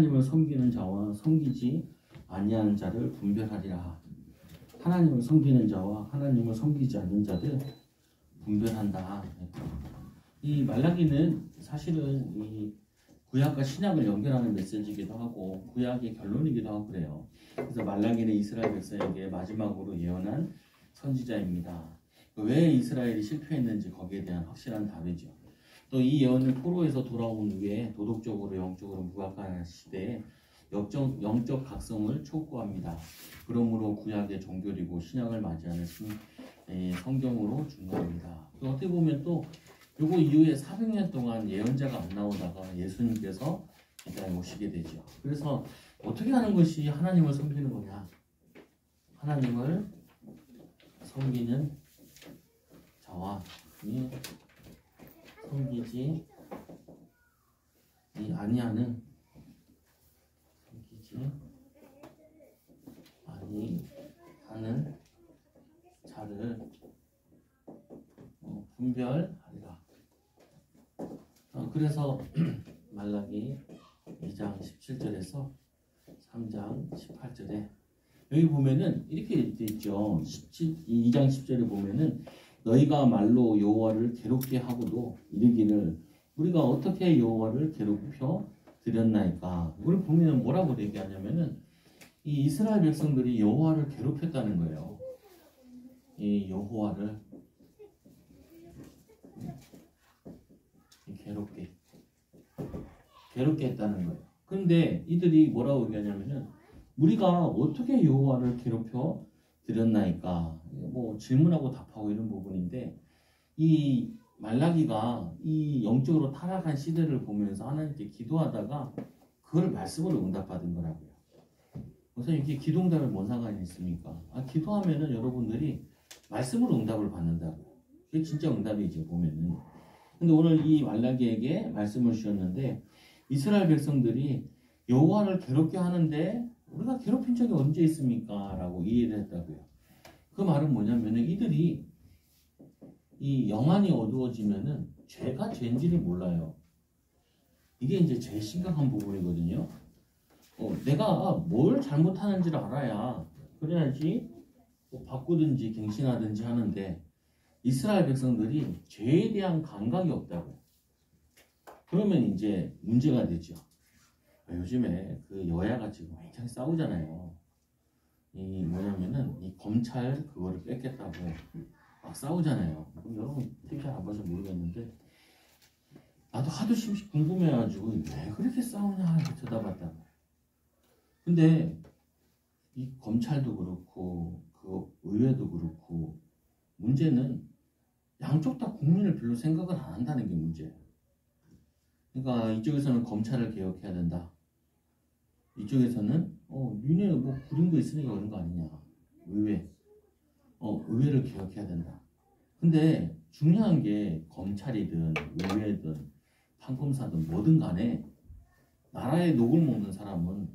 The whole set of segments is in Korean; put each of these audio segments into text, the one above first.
하나님을 섬기는 자와 섬기지 아니하는 자를 분별하리라. 하나님을 섬기는 자와 하나님을 섬기지 않는 자들 분별한다. 이 말라기는 사실은 이 구약과 신약을 연결하는 메시지이기도 하고 구약의 결론이기도 하고 그래요. 그래서 말라기는 이스라엘 백성에게 마지막으로 예언한 선지자입니다. 왜 이스라엘이 실패했는지 거기에 대한 확실한 답이죠. 또 이 예언을 포로에서 돌아온 후에 도덕적으로 영적으로 무학한 시대에 영적 각성을 촉구합니다. 그러므로 구약의 종교리고 신약을 맞이하는 성경으로 중요합니다. 어떻게 보면 또 요거 이후에 400년 동안 예언자가 안 나오다가 예수님께서 이 땅에 오시게 되죠. 그래서 어떻게 하는 것이 하나님을 섬기는 거냐? 하나님을 섬기는 자와 섬기지 아니하는 자를 분별하리라. 그래서 말라기 2장 17절에서 3장 18절에 여기 보면은 이렇게 돼 있죠. 2장 10절에 보면은 너희가 말로 여호와를 괴롭게 하고도 이르기를 우리가 어떻게 여호와를 괴롭혀 드렸나이까. 이걸 보면 뭐라고 얘기하냐면은 이 이스라엘 백성들이 여호와를 괴롭혔다는 거예요. 이 여호와를 괴롭게 했다는 거예요. 그런데 이들이 뭐라고 얘기하냐면은 우리가 어떻게 여호와를 괴롭혀 드렸나이까. 뭐 질문하고 답하고 이런 부분인데 이 말라기가 이 영적으로 타락한 시대를 보면서 하나님께 기도하다가 그걸 말씀으로 응답받은 거라고요. 그래서 이게 기도응답에 뭔 상관이 있습니까? 기도하면은 여러분들이 말씀으로 응답을 받는다고요. 그게 진짜 응답이죠, 보면은. 근데 오늘 이 말라기에게 말씀을 주셨는데 이스라엘 백성들이 여호와를 괴롭게 하는데 우리가 괴롭힌 적이 언제 있습니까? 라고 이해를 했다고요. 그 말은 뭐냐면은 이들이 이 영안이 어두워지면은 죄가 죄인지를 몰라요. 이게 이제 제일 심각한 부분이거든요. 내가 뭘 잘못하는지를 알아야 그래야지 뭐 바꾸든지 갱신하든지 하는데 이스라엘 백성들이 죄에 대한 감각이 없다고. 그러면 이제 문제가 되죠. 요즘에 그 여야가 지금 굉장히 싸우잖아요. 이 뭐냐면은 이 검찰 그거를 뺏겠다고 막 싸우잖아요. 그럼 여러분 TV 잘 안 봐서 모르겠는데 나도 하도 심식 궁금해가지고 왜 그렇게 싸우냐 이렇게 쳐다봤다. 근데 이 검찰도 그렇고 그 의회도 그렇고 문제는 양쪽 다 국민을 별로 생각을 안 한다는 게 문제예요. 그러니까 이쪽에서는 검찰을 개혁해야 된다. 이쪽에서는 니네 뭐 부린 거 있으니까 그런 거 아니냐. 의회를 개혁해야 된다. 근데 중요한 게 검찰이든 의회든 판검사든 뭐든 간에 나라의 녹을 먹는 사람은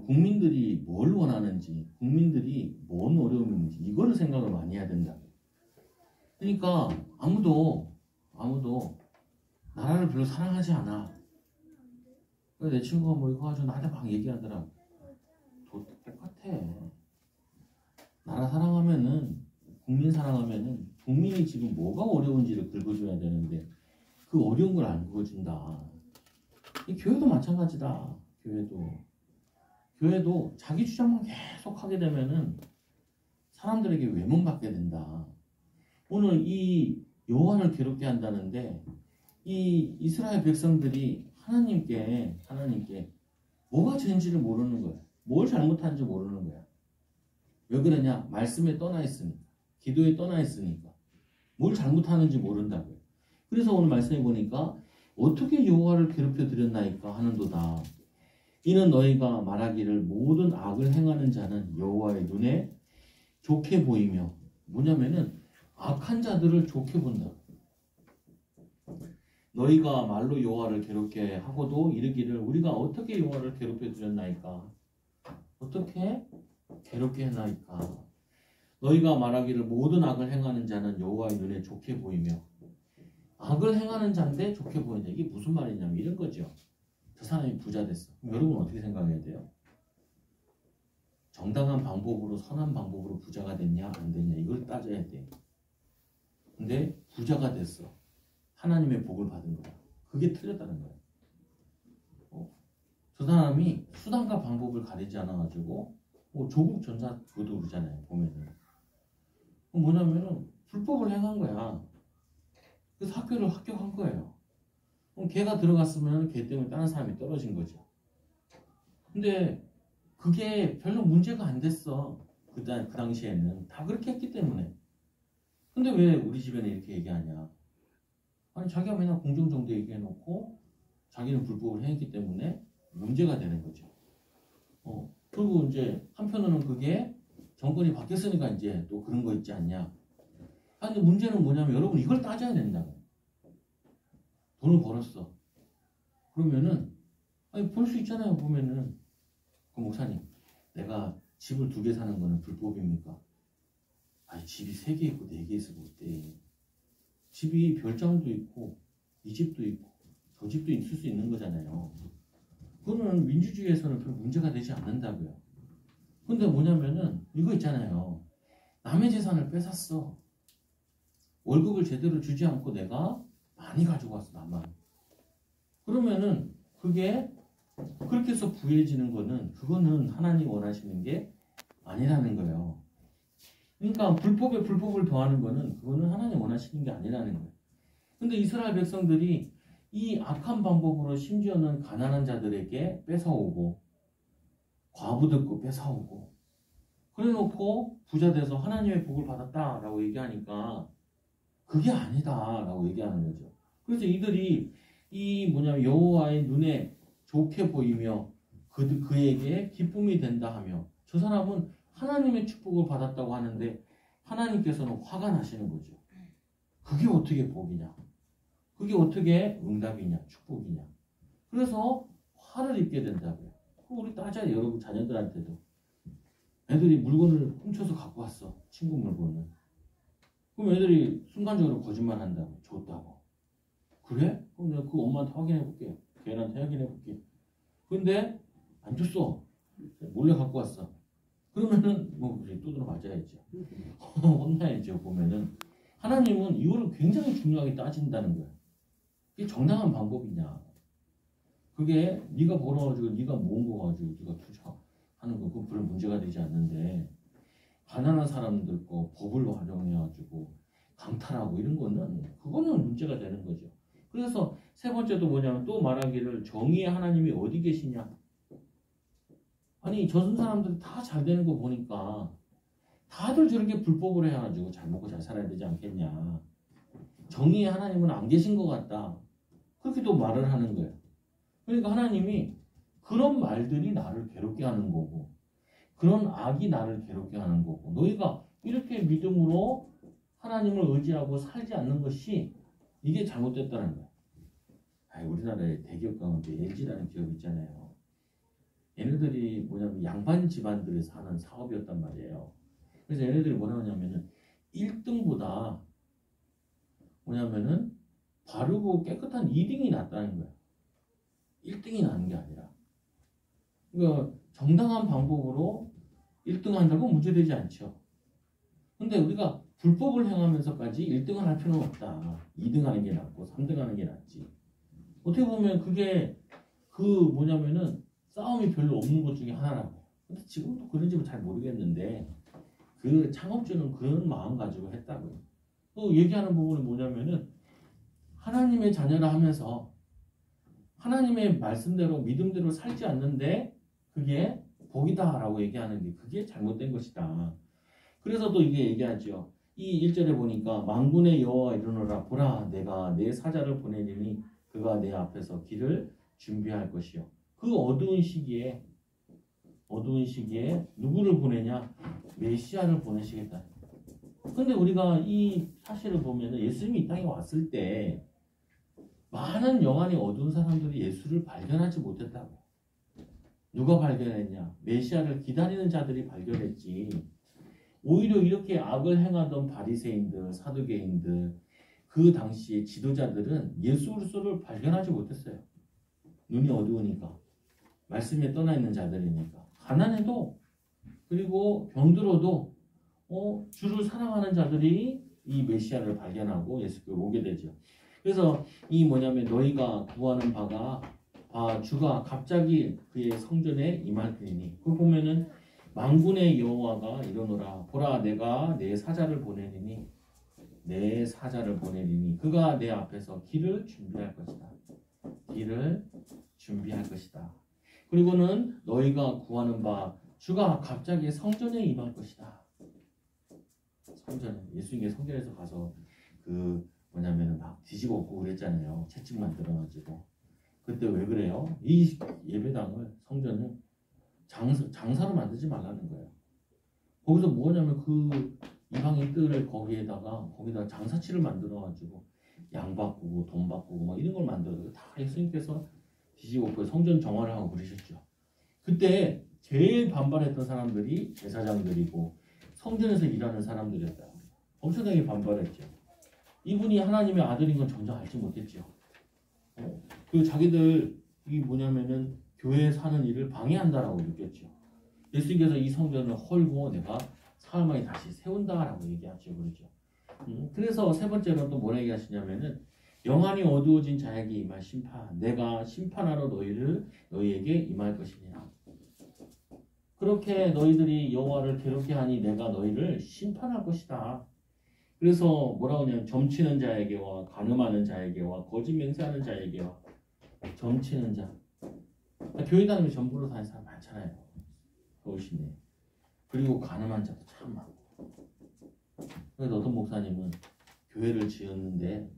국민들이 뭘 원하는지 국민들이 뭔 어려움이 있는지 이거를 생각을 많이 해야 된다. 그러니까 아무도 나라를 별로 사랑하지 않아. 내 친구가 뭐 이거 가지고 나한테 막 얘기하더라고. 똑같아. 나라 사랑하면은 국민 사랑하면은 국민이 지금 뭐가 어려운지를 긁어줘야 되는데 그 어려운 걸 안 긁어준다. 이 교회도 마찬가지다. 교회도 자기 주장만 계속 하게 되면은 사람들에게 외면받게 된다. 오늘 이 여호와를 괴롭게 한다는데 이 이스라엘 백성들이 하나님께 뭐가 죄인지를 모르는 거야. 뭘 잘못한지 모르는 거야. 왜 그러냐? 말씀에 떠나 있으니까. 기도에 떠나 있으니까. 뭘 잘못하는지 모른다고요. 그래서 오늘 말씀해 보니까 어떻게 여호와를 괴롭혀 드렸나이까 하는도다. 이는 너희가 말하기를 모든 악을 행하는 자는 여호와의 눈에 좋게 보이며 뭐냐면은 악한 자들을 좋게 본다. 너희가 말로 여호와를 괴롭게 하고도 이르기를 우리가 어떻게 여호와를 괴롭혀 드렸나이까. 어떻게 괴롭게 했나이까. 너희가 말하기를 모든 악을 행하는 자는 여호와의 눈에 좋게 보이며 악을 행하는 자인데 좋게 보인다. 이게 무슨 말이냐면 이런 거죠. 저 사람이 부자 됐어. 그럼 여러분 어떻게 생각해야 돼요? 정당한 방법으로 선한 방법으로 부자가 됐냐 안 됐냐 이걸 따져야 돼. 근데 부자가 됐어. 하나님의 복을 받은 거야. 그게 틀렸다는 거야. 저 사람이 수단과 방법을 가리지 않아가지고 조국 전사 그것도 그러잖아요. 보면은 뭐냐면은 불법을 행한 거야. 그래서 학교를 합격한 거예요. 그럼 걔가 들어갔으면 걔 때문에 다른 사람이 떨어진 거죠. 근데 그게 별로 문제가 안 됐어. 그 당시에는 다 그렇게 했기 때문에. 근데 왜 우리 집에는 이렇게 얘기하냐? 아니 자기가 맨날 공정정대 얘기해놓고 자기는 불법을 행했기 때문에 문제가 되는 거죠. 그리고 이제 한편으로는 그게 정권이 바뀌었으니까 이제 또 그런 거 있지 않냐. 근데 문제는 뭐냐면 여러분 이걸 따져야 된다고. 돈을 벌었어. 그러면은 아니 벌 수 있잖아요. 보면은 그 목사님 내가 집을 2개 사는 거는 불법입니까? 아니 집이 3개 있고 4개 있으면 어때? 집이 별장도 있고 이 집도 있고 저 집도 있을 수 있는 거잖아요. 그거는 민주주의에서는 별 문제가 되지 않는다고요. 근데 뭐냐면은 이거 있잖아요. 남의 재산을 뺏었어. 월급을 제대로 주지 않고 내가 많이 가지고 왔어. 나만. 그러면은 그게 그렇게 해서 부해지는 거는 그거는 하나님 원하시는 게 아니라는 거예요. 그러니까 불법에 불법을 더하는 거는 그거는 하나님 원하시는 게 아니라는 거예요. 근데 이스라엘 백성들이 이 악한 방법으로 심지어는 가난한 자들에게 뺏어오고 과부들 거 뺏어오고 그래놓고 부자 돼서 하나님의 복을 받았다라고 얘기하니까 그게 아니다라고 얘기하는 거죠. 그래서 이들이 이 뭐냐면 여호와의 눈에 좋게 보이며 그에게 기쁨이 된다 하며 저 사람은 하나님의 축복을 받았다고 하는데 하나님께서는 화가 나시는 거죠. 그게 어떻게 복이냐? 그게 어떻게 응답이냐? 축복이냐? 그래서 화를 입게 된다고요. 우리 따져요. 여러분 자녀들한테도. 애들이 물건을 훔쳐서 갖고 왔어. 친구 물건을. 그럼 애들이 순간적으로 거짓말 한다고. 줬다고. 그래? 그럼 내가 그 엄마한테 확인해 볼게. 걔한테 확인해 볼게. 근데 안 줬어. 몰래 갖고 왔어. 그러면은 뭐 두드러 맞아야죠. 혼나야죠. 보면은 하나님은 이거를 굉장히 중요하게 따진다는 거야. 그게 정당한 방법이냐? 그게 네가 벌어가지고 네가 모은 거 가지고 네가 투자하는 거 그거 별 문제가 되지 않는데 가난한 사람들 거 법을 활용해가지고 강탈하고 이런 거는 그거는 문제가 되는 거죠. 그래서 세 번째도 뭐냐면 또 말하기를 정의의 하나님이 어디 계시냐? 아니 저승 사람들이 다 잘 되는 거 보니까 다들 저렇게 불법을 해가지고 잘 먹고 잘 살아야 되지 않겠냐? 정의의 하나님은 안 계신 것 같다. 그렇게 또 말을 하는 거예요. 그러니까 하나님이 그런 말들이 나를 괴롭게 하는 거고 그런 악이 나를 괴롭게 하는 거고 너희가 이렇게 믿음으로 하나님을 의지하고 살지 않는 것이 이게 잘못됐다는 거야. 우리나라에 대기업 가운데 LG라는 기업 있잖아요. 얘네들이 뭐냐면 양반 집안들에서 하는 사업이었단 말이에요. 그래서 얘네들이 뭐라 하냐면은 1등보다 뭐냐면은 바르고 깨끗한 2등이 낫다는 거야. 1등이 나는 게 아니라. 그러니까 정당한 방법으로 1등 한다고 문제되지 않죠. 근데 우리가 불법을 행하면서까지 1등을 할 필요는 없다. 2등 하는 게 낫고 3등 하는 게 낫지. 어떻게 보면 그게 그 뭐냐면은 싸움이 별로 없는 것 중에 하나라고. 근데 지금도 그런지 잘 모르겠는데 그 창업주는 그런 마음 가지고 했다고요. 또 얘기하는 부분은 뭐냐면은 하나님의 자녀라 하면서 하나님의 말씀대로 믿음대로 살지 않는데 그게 복이다라고 얘기하는 게 그게 잘못된 것이다. 그래서 또 이게 얘기하죠. 이 1절에 보니까 만군의 여호와 이르노라 보라 내가 내 사자를 보내리니 그가 내 앞에서 길을 준비할 것이요. 그 어두운 시기에 누구를 보내냐? 메시아를 보내시겠다. 근데 우리가 이 사실을 보면 예수님이 이 땅에 왔을 때 많은 영안이 어두운 사람들이 예수를 발견하지 못했다고. 누가 발견했냐? 메시아를 기다리는 자들이 발견했지. 오히려 이렇게 악을 행하던 바리새인들, 사두개인들, 그 당시의 지도자들은 예수 그리스도를 발견하지 못했어요. 눈이 어두우니까 말씀에 떠나 있는 자들이니까 가난해도 그리고 병들어도 주를 사랑하는 자들이 이 메시아를 발견하고 예수께 오게 되죠. 그래서 이 뭐냐면 너희가 구하는 바가 주가 갑자기 그의 성전에 임할 때이니 그 보면은 만군의 여호와가 이러노라 보라 내가 내 사자를 보내리니 내 사자를 보내리니 그가 내 앞에서 길을 준비할 것이다. 길을 준비할 것이다. 그리고는 너희가 구하는 바 주가 갑자기 성전에 임할 것이다. 성전에 예수님께 성전에서 가서 그 뭐냐면 막 뒤집어 엎고 그랬잖아요. 채찍 만들어가지고 그때 왜 그래요? 이 예배당을 성전을 장사로 만들지 말라는 거예요. 거기서 뭐냐면 그 이방인들을 거기다 장사치를 만들어가지고 양 바꾸고 돈 바꾸고 막 이런 걸 만들어서 다 예수님께서 뒤집어 엎고 성전 정화를 하고 그러셨죠. 그때 제일 반발했던 사람들이 제사장들이고 성전에서 일하는 사람들이었다. 엄청나게 반발했죠. 이분이 하나님의 아들인 건 전혀 알지 못했죠. 그 자기들 이 뭐냐면은 교회에 사는 일을 방해한다라고 느꼈죠. 예수님께서 이 성전을 헐고 내가 사흘 다시 세운다라고 얘기하죠. 그러죠. 그래서 세 번째로 또 뭐라 얘기하시냐면은 영안이 어두워진 자에게 임할 심판 내가 심판하러 너희에게 임할 것이니라. 그렇게 너희들이 여호와를 괴롭게 하니 내가 너희를 심판할 것이다. 그래서 뭐라고 하냐면 점치는 자에게와 간음하는 자에게와 거짓 맹세하는 자에게와 점치는 자 교회 다니면 전부로 다니는 사람 많잖아요. 서울시내. 그리고 간음한 자도 참 많고. 그래서 어떤 목사님은 교회를 지었는데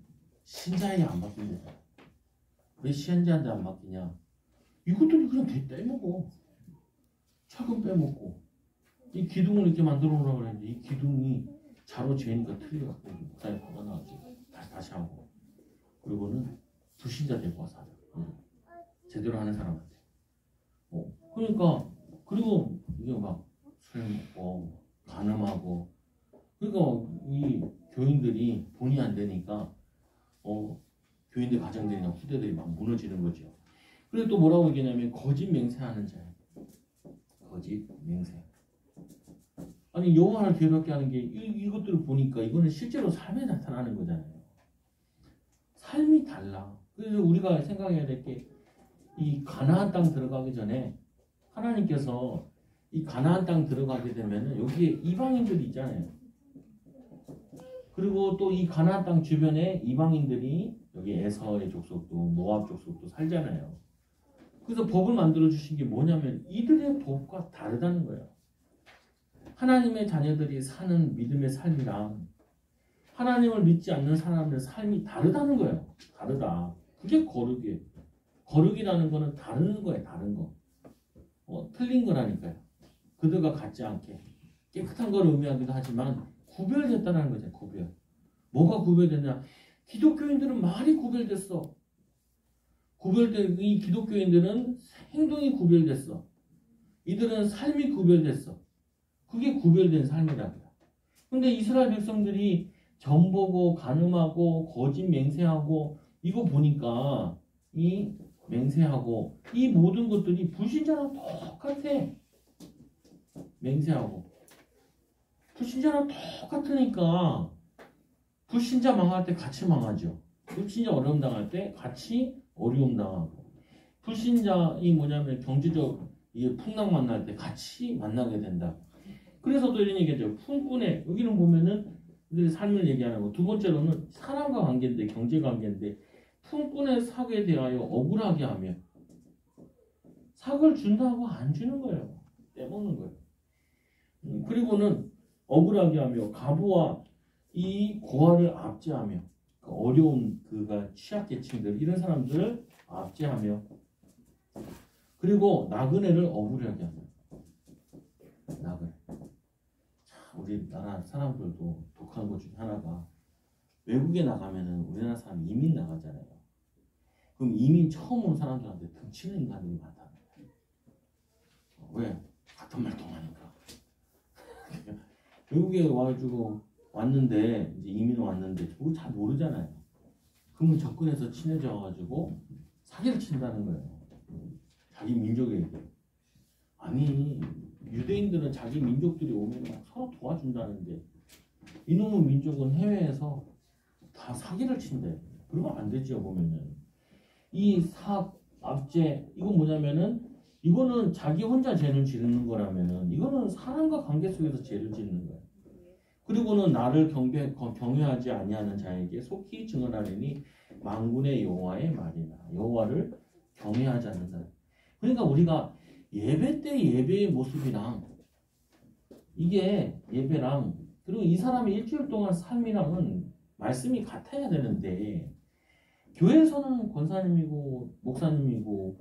신자에게 안 맡깁니다. 왜 신자한테 안 맡기냐? 이것들이 그냥 다 빼먹어. 차근 빼먹고 이 기둥을 이렇게 만들어 놓으라고 그랬는데 이 기둥이 자로 재니까 틀려갖고 목사님 화가 나가지고 다시 하고 그리고는 불신자 데리고 와서 하자. 제대로 하는 사람한테. 그러니까 그리고 이게 막 술 먹고 간음하고 그러니까 이 교인들이 돈이 안 되니까 교인들 가정들이나 후대들이 막 무너지는 거죠. 그리고 또 뭐라고 얘기하냐면 거짓 맹세하는 자예요. 거짓 맹세. 아니 여호와를 괴롭게 하는 게 이것들을 보니까 이거는 실제로 삶에 나타나는 거잖아요. 삶이 달라. 그래서 우리가 생각해야 될 게 이 가나안 땅 들어가기 전에 하나님께서 이 가나안 땅 들어가게 되면 여기에 이방인들이 있잖아요. 그리고 또 이 가나안 땅 주변에 이방인들이 여기 에서의 족속도 모압 족속도 살잖아요. 그래서 법을 만들어 주신 게 뭐냐면 이들의 법과 다르다는 거예요. 하나님의 자녀들이 사는 믿음의 삶이랑 하나님을 믿지 않는 사람들의 삶이 다르다는 거예요. 다르다. 그게 거룩이에요. 거룩이라는 거는 다른 거예요. 다른 거. 틀린 거라니까요. 그들과 같지 않게. 깨끗한 걸 의미하기도 하지만 구별됐다는 거죠. 구별. 뭐가 구별됐냐? 기독교인들은 말이 구별됐어. 구별된 이 기독교인들은 행동이 구별됐어. 이들은 삶이 구별됐어. 그게 구별된 삶이라고요. 근데 이스라엘 백성들이 점보고 간음하고 거짓 맹세하고 이거 보니까 이 맹세하고 이 모든 것들이 불신자랑 똑같아. 맹세하고 불신자랑 똑같으니까 불신자 망할 때 같이 망하죠. 불신자 어려움 당할 때 같이 어려움 당하고 불신자 이 뭐냐면 경제적 이게 풍랑 만날 때 같이 만나게 된다. 그래서 또 이런 얘기죠. 품꾼의 여기는 보면은 우리 삶을 얘기하는 거. 두 번째로는 사람과 관계인데 경제 관계인데 품꾼의 삭에 대하여 억울하게 하며 삭을 준다고 안 주는 거예요. 떼먹는 거예요. 그리고는 억울하게 하며 가부와 이 고아를 압제하며 어려운 그가 취약계층들 이런 사람들을 압제하며 그리고 나그네를 억울하게 하며 나그네. 우리나라 사람들도 독한 것 중에 하나가 외국에 나가면은 우리나라 사람 이민 나가잖아요. 그럼 이민 처음 온 사람들한테 등치는 인간들이 많다는 거예요. 왜? 같은 말 통하니까. 외국에 와가지고 왔는데 이제 이민 왔는데 그거 잘 모르잖아요. 그러면 접근해서 친해져가지고 사기를 친다는 거예요. 자기 민족에게. 아니 유대인들은 자기 민족들이 오면 막 서로 도와준다는데 이놈의 민족은 해외에서 다 사기를 친대. 그러면 안 되죠. 보면은 이 사악, 압제 이건 뭐냐면은 이거는 자기 혼자 죄를 지르는 거라면은 이거는 사람과 관계 속에서 죄를 짓는 거야. 그리고는 나를 경외하지 아니하는 자에게 속히 증언하리니 만군의 여호와의 말이나 여호와를 경외하지 않는 사람. 그러니까 우리가 예배 때 예배의 모습이랑 이게 예배랑 그리고 이 사람의 일주일 동안 삶이랑은 말씀이 같아야 되는데 교회에서는 권사님이고 목사님이고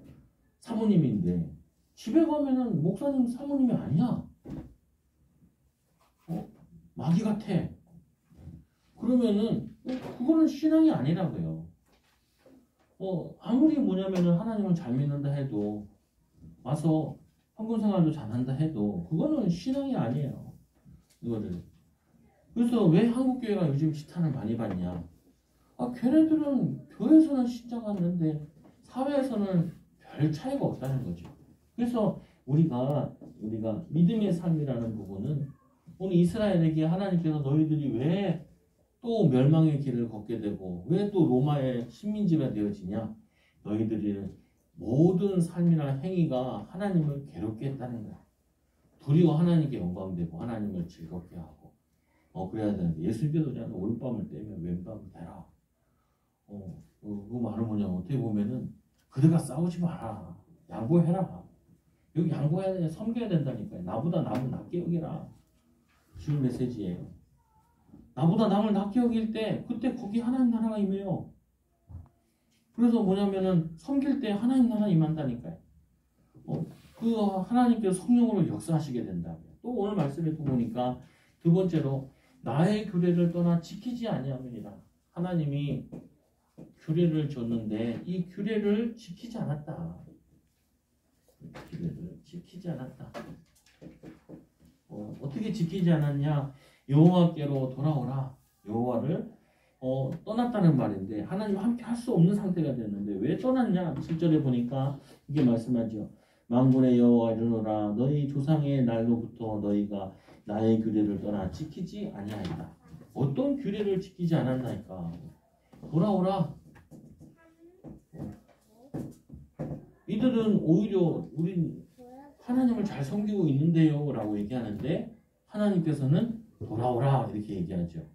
사모님인데 집에 가면은 목사님 사모님이 아니야. 마귀 같아. 그러면은 그거는 신앙이 아니라고요. 아무리 뭐냐면은 하나님을 잘 믿는다 해도 와서 헌금 생활도 잘한다 해도 그거는 신앙이 아니에요. 이거를. 그래서 왜 한국 교회가 요즘 지탄을 많이 받냐? 걔네들은 교회에서는 신자 같는데 사회에서는 별 차이가 없다는 거죠. 그래서 우리가 믿음의 삶이라는 부분은 오늘 이스라엘에게 하나님께서 너희들이 왜 또 멸망의 길을 걷게 되고 왜 또 로마의 식민지가 되어지냐? 너희들이 모든 삶이나 행위가 하나님을 괴롭게 했다는 거야. 도리어 하나님께 영광되고 하나님을 즐겁게 하고 그래야 되는데 예수님께서 오른밤을 떼면 왼밤을 대라. 그 말은 뭐냐면 어떻게 보면은 그들과 싸우지 마라. 양보해라. 여기 양보해야 돼. 섬겨야 된다니까요. 나보다 남을 낮게 여기라. 주의 메시지예요. 나보다 남을 낮게 여길 때 그때 거기 하나님 나라가 임해요. 그래서 뭐냐면은 섬길 때 하나님 나라 임한다니까요. 그 하나님께서 성령으로 역사하시게 된다고요. 또 오늘 말씀에 보니까 두 번째로 나의 규례를 떠나 지키지 아니함이니라. 하나님이 규례를 줬는데 이 규례를 지키지 않았다. 규례를 지키지 않았다. 어떻게 지키지 않았냐? 여호와께로 돌아오라. 여호와를 떠났다는 말인데 하나님 함께 할 수 없는 상태가 됐는데 왜 떠났냐? 7절에 보니까 이게 말씀하죠. 만군의 여호와 이르노라 너희 조상의 날로부터 너희가 나의 규례를 떠나 지키지 아니하리라. 어떤 규례를 지키지 않았나이까? 돌아오라. 이들은 오히려 우린 하나님을 잘 섬기고 있는데요 라고 얘기하는데 하나님께서는 돌아오라 이렇게 얘기하죠.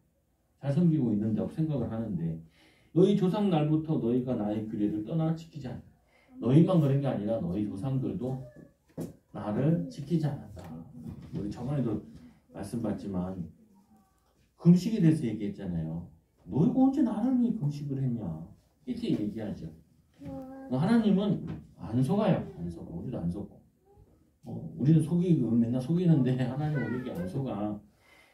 잘 섬기고 있는다고 생각을 하는데 너희 조상 날부터 너희가 나의 규례를 떠나 지키지 않는다. 너희만 그런 게 아니라 너희 조상들도 나를 지키지 않았다. 우리 저번에도 말씀받지만 금식에 대해서 얘기했잖아요. 너희가 언제 나를 위해 금식을 했냐 이렇게 얘기하죠. 하나님은 안 속아요. 안 속아. 우리도 안 속고 우리는 맨날 속이는데 하나님 우리에게 안 속아.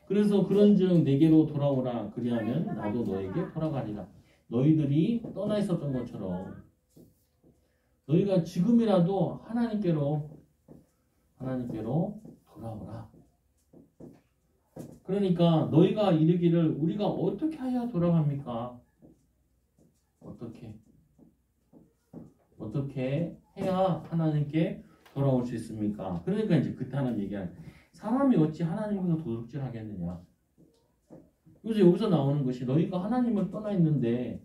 그래서 그런즉 내게로 돌아오라. 그리하면 나도 너에게 돌아가리라. 너희들이 떠나 있었던 것처럼 너희가 지금이라도 하나님께로 돌아오라. 그러니까 너희가 이르기를 우리가 어떻게 해야 돌아갑니까? 어떻게 해야 하나님께 돌아올 수 있습니까? 그러니까 이제 그때 하나님 얘기하는 사람이 어찌 하나님께서 도둑질 하겠느냐. 그래서 여기서 나오는 것이 너희가 하나님을 떠나 있는데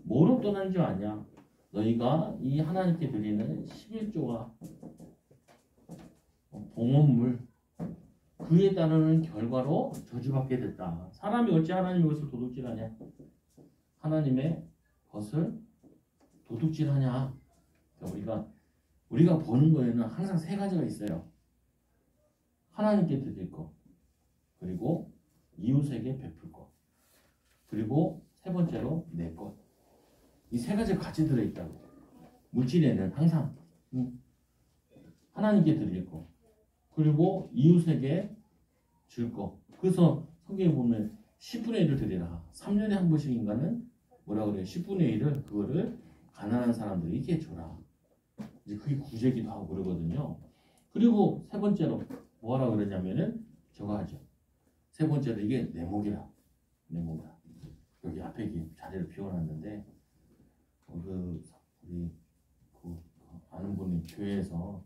뭐로 떠난 줄 아냐? 너희가 이 하나님께 드리는 11조와 봉헌물 그에 따르는 결과로 저주받게 됐다. 사람이 어찌 하나님의 것을 도둑질하냐? 하나님의 것을 도둑질하냐? 그러니까 우리가 보는 거에는 항상 세 가지가 있어요. 하나님께 드릴 것, 그리고 이웃에게 베풀 것, 그리고 세 번째로 내 것. 이 세 가지가 같이 들어있다고. 물질에는 항상 하나님께 드릴 것, 그리고 이웃에게 줄 것. 그래서 성경에 보면 10분의 1을 드리라. 3년에 한 번씩인가는 뭐라 그래요? 10분의 1을 그거를 가난한 사람들에게 줘라. 이제 그게 구제기도 하고 그러거든요. 그리고 세 번째로 뭐라 그러냐면은 저거 하죠. 세 번째로 이게 내목이라. 여기 앞에 자리를 비워놨는데 우리 아는 분이 교회에서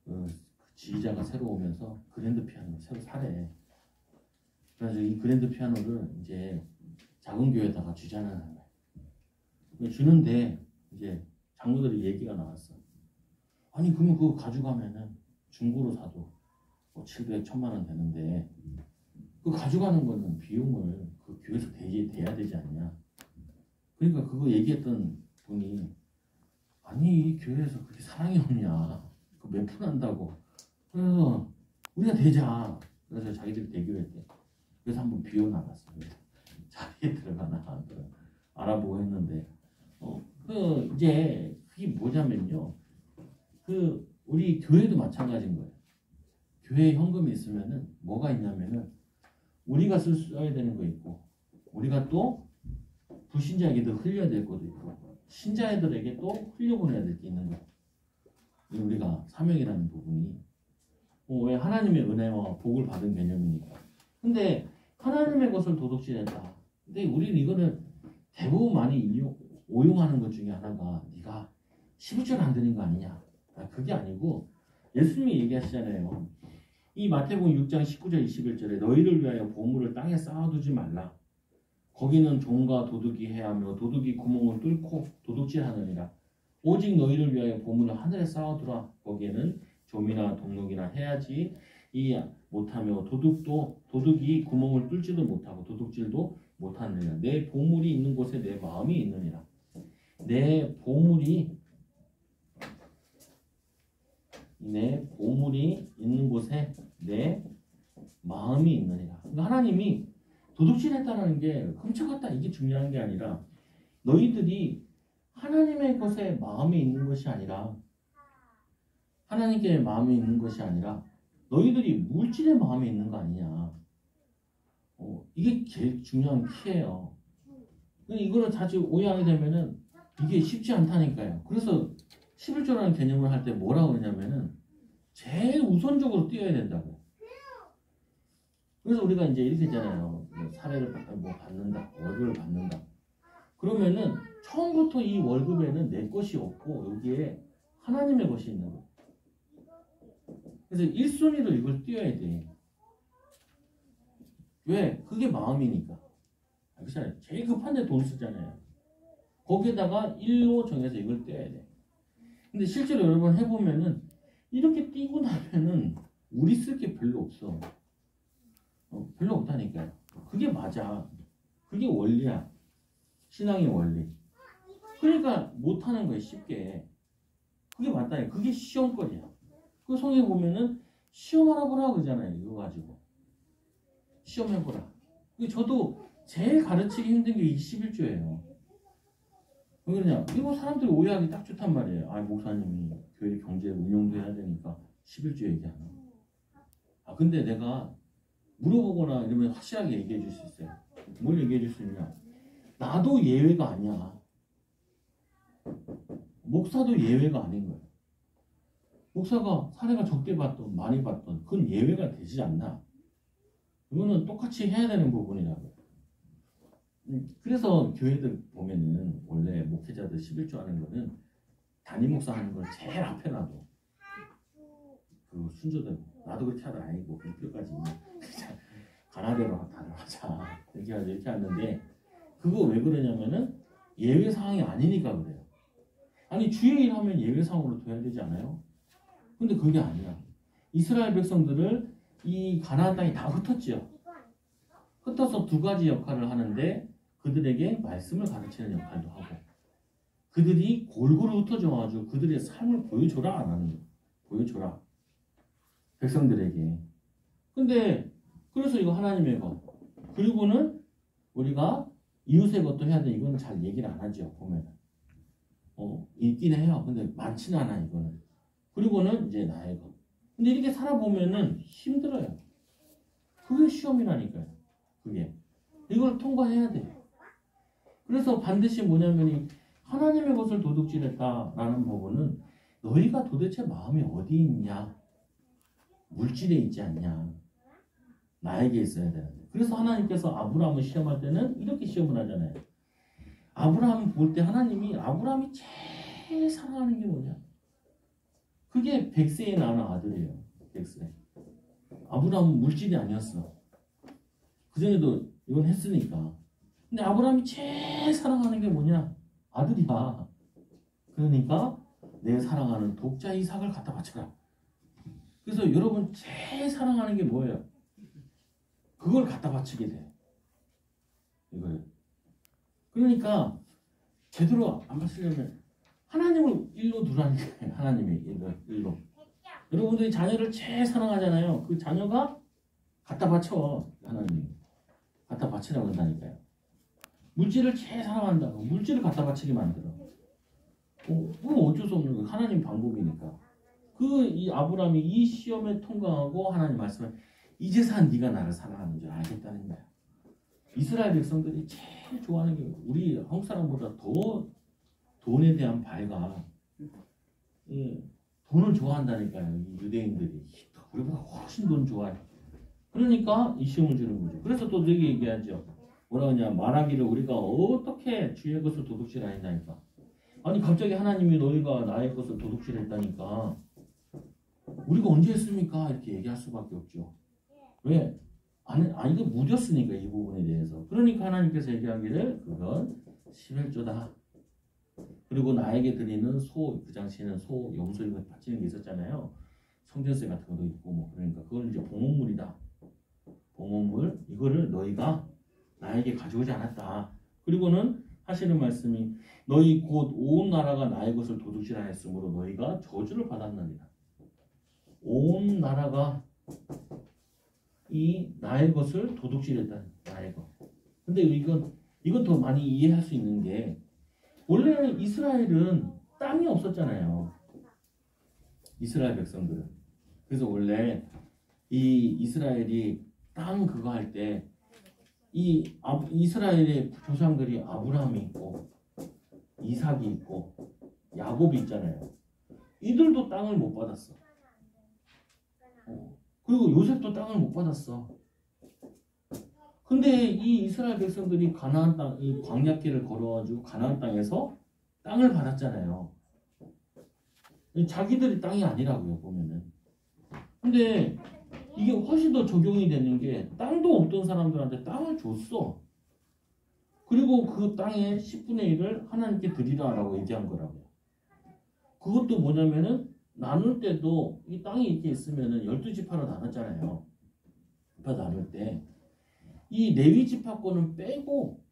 그 지휘자가 새로 오면서 그랜드 피아노를 새로 사래. 그래서 이 그랜드 피아노를 이제 작은 교회에다가 주자는 거야. 주는데 이제 장로들이 얘기가 나왔어. 아니 그러면 그거 가져가면은 중고로 사도 뭐 700, 1000만 원 되는데 그 가져가는 거는 비용을 그 교회에서 대야 되지 않냐. 그러니까 그거 얘기했던 분이 아니 이 교회에서 그렇게 사랑이 없냐. 그 몇 푼 한다고. 그래서 우리가 대자. 그래서 자기들이 대기로 했대. 그래서 한번 비워나갔어. 자리에 들어가나 안 들어가 알아보고 했는데 그 이제 그게 뭐냐면요. 그 우리 교회도 마찬가지인 거예요. 교회에 현금이 있으면은 뭐가 있냐면은 우리가 써야 되는 거 있고 우리가 또 불신자에게도 흘려야 될 것도 있고 신자애들에게 또 흘려보내야 될 게 있는 거예요. 우리가 사명이라는 부분이 왜 하나님의 은혜와 복을 받은 개념이니까. 근데 하나님의 것을 도둑질했다. 근데 우리는 이거는 대부분 많이 오용하는 것 중에 하나가 네가 11절 안 드린 거 아니냐. 그게 아니고 예수님이 얘기하시잖아요. 이 마태복음 6장 19절 21절에 너희를 위하여 보물을 땅에 쌓아두지 말라. 거기는 종과 도둑이 해하며 도둑이 구멍을 뚫고 도둑질하느니라. 오직 너희를 위하여 보물을 하늘에 쌓아두라. 거기에는 좀이나 동록이나 해야지 이 못하며 도둑이 구멍을 뚫지도 못하고 도둑질도 못하느니라. 내 보물이 있는 곳에 내 마음이 있느니라. 내 보물이 있는 곳에 내 마음이 있느니라. 그러니까 하나님이 도둑질했다는 게 훔쳐갔다 이게 중요한 게 아니라 너희들이 하나님의 것에 마음이 있는 것이 아니라 하나님께 마음이 있는 것이 아니라 너희들이 물질에 마음이 있는 거 아니냐. 이게 제일 중요한 키예요. 이거를 자주 오해하게 되면은 이게 쉽지 않다니까요. 그래서 11조라는 개념을 할 때 뭐라고 그러냐면은 제일 우선적으로 띄어야 된다고요. 그래서 우리가 이제 이렇게 했잖아요. 사례를 받는다, 월급을 받는다. 그러면은 처음부터 이 월급에는 내 것이 없고 여기에 하나님의 것이 있는 거예요. 그래서 1순위로 이걸 띄어야 돼. 왜? 그게 마음이니까. 그렇잖아요. 제일 급한데 돈 쓰잖아요. 거기에다가 1로 정해서 이걸 띄어야 돼. 근데 실제로 여러분 해보면은 이렇게 띄고 나면은 우리 쓸 게 별로 없어. 별로 없다니까요. 그게 맞아. 그게 원리야. 신앙의 원리. 그러니까 못하는 거예요. 쉽게. 그게 맞다니까. 그게 시험거리야. 그 성에 보면은 시험하라고 그러잖아요. 이거 가지고. 시험해보라. 저도 제일 가르치기 힘든 게 21조예요. 왜 그러냐? 이거 사람들이 오해하기 딱 좋단 말이에요. 목사님이 교회 경제 운영도 해야 되니까 11조 얘기하나. 근데 내가 물어보거나 이러면 확실하게 얘기해 줄 수 있어요. 뭘 얘기해 줄 수 있냐? 나도 예외가 아니야. 목사도 예외가 아닌 거예요. 목사가 사례가 적게 받던 많이 받던 그건 예외가 되지 않나. 이거는 똑같이 해야 되는 부분이라고요. 그래서 교회들 보면은 원래 목회자들 11조 하는 거는 담임 목사 하는 걸 제일 앞에 놔둬. 그 순서대로. 나도 그렇게 하다 아니고 그 끝까지 가나대로 다들 하자. 이렇게 하는데 그거 왜 그러냐면은 예외 사항이 아니니까 그래요. 아니 주의 일 하면 예외 사항으로 둬야 되지 않아요? 근데 그게 아니야. 이스라엘 백성들을 이 가나안 땅이 다 흩었지요. 흩어서 두 가지 역할을 하는데 그들에게 말씀을 가르치는 역할도 하고 그들이 골고루 흩어져가지고 그들의 삶을 보여줘라 안 하는 거예요. 보여줘라. 백성들에게. 근데 그래서 이거 하나님의 것. 그리고는 우리가 이웃의 것도 해야 돼. 이거는 잘 얘기를 안 하죠. 보면 있긴 해요. 근데 많지는 않아 이거는. 그리고는 이제 나의 것. 근데 이렇게 살아보면은 힘들어요. 그게 시험이라니까요. 그게. 이걸 통과해야 돼. 그래서 반드시 뭐냐면 하나님의 것을 도둑질했다라는 부분은 너희가 도대체 마음이 어디 있냐? 물질에 있지 않냐? 나에게 있어야 되는데. 그래서 하나님께서 아브라함을 시험할 때는 이렇게 시험을 하잖아요. 아브라함 볼 때 하나님이 아브라함이 제일 사랑하는 게 뭐냐? 그게 100세에 낳은 아들이에요. 100세. 아브라함은 물질이 아니었어. 그전에도 이건 했으니까. 근데 아브라함이 제일 사랑하는 게 뭐냐? 아들이야. 그러니까 내 사랑하는 독자 이삭을 갖다 바쳐라. 그래서 여러분 제일 사랑하는 게 뭐예요? 그걸 갖다 바치게 돼. 이거예요. 그러니까 제대로 안 바치려면 하나님을 일로 두라니까요. 하나님이 일로. 여러분들이 자녀를 제일 사랑하잖아요. 그 자녀가 갖다 바쳐. 하나님이. 갖다 바치라고 한다니까요. 물질을 제일 사랑한다고. 물질을 갖다 바치게 만들어. 그건 어쩔 수 없는 거예요. 하나님 방법이니까. 이 아브라함이 이 시험에 통과하고 하나님 말씀을 이제서 네가 나를 사랑하는 줄 알겠다는 거야. 이스라엘 백성들이 제일 좋아하는 게 우리 한국 사람보다 더 돈에 대한 발가 돈을 좋아한다니까요. 이 유대인들이 우리보다 훨씬 돈 좋아해. 그러니까 이 시험을 주는 거죠. 그래서 또 되게 얘기하죠. 뭐라 하냐, 말하기를 우리가 어떻게 주의 것을 도둑질하였나니까. 아니 갑자기 하나님이 너희가 나의 것을 도둑질했다니까 우리가 언제 했습니까? 이렇게 얘기할 수밖에 없죠. 왜? 아니 이거 무뎠으니까 이 부분에 대해서. 그러니까 하나님께서 얘기하기를 그건 11조다. 그리고 나에게 드리는 소, 그 당시에는 소, 염소 이거 바치는 게 있었잖아요. 성전세 같은 것도 있고 뭐 그러니까 그걸 이제 봉헌물이다. 봉헌물 이거를 너희가 나에게 가져오지 않았다. 그리고는 하시는 말씀이 너희 곧 온 나라가 나의 것을 도둑질하였으므로 너희가 저주를 받았느니라. 온 나라가 이 나의 것을 도둑질했다. 나의 것. 근데 이건 더 많이 이해할 수 있는 게 원래는 이스라엘은 땅이 없었잖아요. 이스라엘 백성들은. 그래서 원래 이 이스라엘이 땅 그거 할 때 이 이스라엘의 조상들이 아브라함이 있고 이삭이 있고 야곱이 있잖아요. 이들도 땅을 못 받았어. 그리고 요셉도 땅을 못 받았어. 근데 이 이스라엘 백성들이 가나안 땅, 이 광야길을 걸어가지고 가나안 땅에서 땅을 받았잖아요. 자기들이 땅이 아니라고요, 보면은. 근데 이게 훨씬 더 적용이 되는 게 땅도 없던 사람들한테 땅을 줬어. 그리고 그 땅의 10분의 1을 하나님께 드리라라고 얘기한 거라고요. 그것도 뭐냐면은 나눌 때도 이 땅이 이렇게 있으면은 12지파로 나눴잖아요. 나눌 때. 이 레위 지파권은 빼고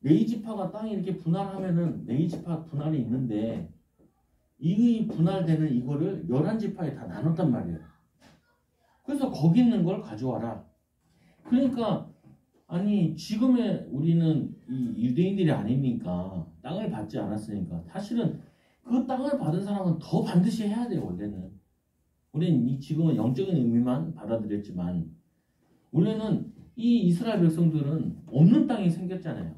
레위 지파가 땅이 이렇게 분할하면은 레위 지파 분할이 있는데 이 분할되는 이거를 11지파에 다 나눴단 말이에요. 그래서 거기 있는 걸 가져와라. 그러니까 아니 지금의 우리는 이 유대인들이 아니니까 땅을 받지 않았으니까 사실은 그 땅을 받은 사람은 더 반드시 해야 돼요. 원래는 우리는 지금은 영적인 의미만 받아들였지만 원래는 이 이스라엘 백성들은 없는 땅이 생겼잖아요.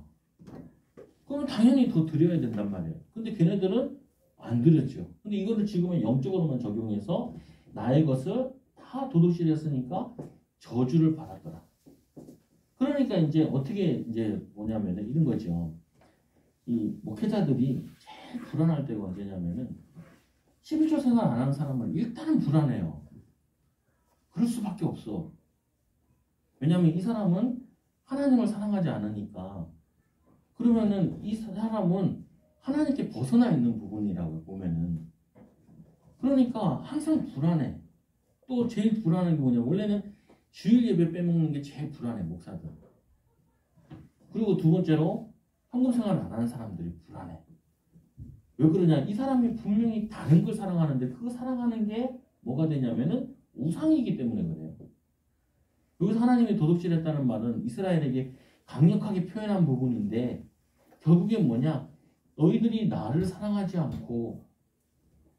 그럼 당연히 더 드려야 된단 말이에요. 근데 걔네들은 안 드렸죠. 근데 이거를 지금은 영적으로만 적용해서 나의 것을 다 도둑질했으니까 저주를 받았더라. 그러니까 이제 어떻게 이제 뭐냐면 이런 거죠. 이 목회자들이 제일 불안할 때가 언제냐면은 11조 생활 안 하는 사람은 일단은 불안해요. 그럴 수밖에 없어. 왜냐하면 이 사람은 하나님을 사랑하지 않으니까. 그러면은 이 사람은 하나님께 벗어나 있는 부분이라고 보면은. 그러니까 항상 불안해. 또 제일 불안한 게 뭐냐. 원래는 주일 예배 빼먹는 게 제일 불안해, 목사들. 그리고 두 번째로 헌금 생활 안 하는 사람들이 불안해. 왜 그러냐. 이 사람이 분명히 다른 걸 사랑하는데 그 사랑하는 게 뭐가 되냐면은 우상이기 때문에 그래요. 여기서 하나님이 도둑질했다는 말은 이스라엘에게 강력하게 표현한 부분인데 결국에 뭐냐. 너희들이 나를 사랑하지 않고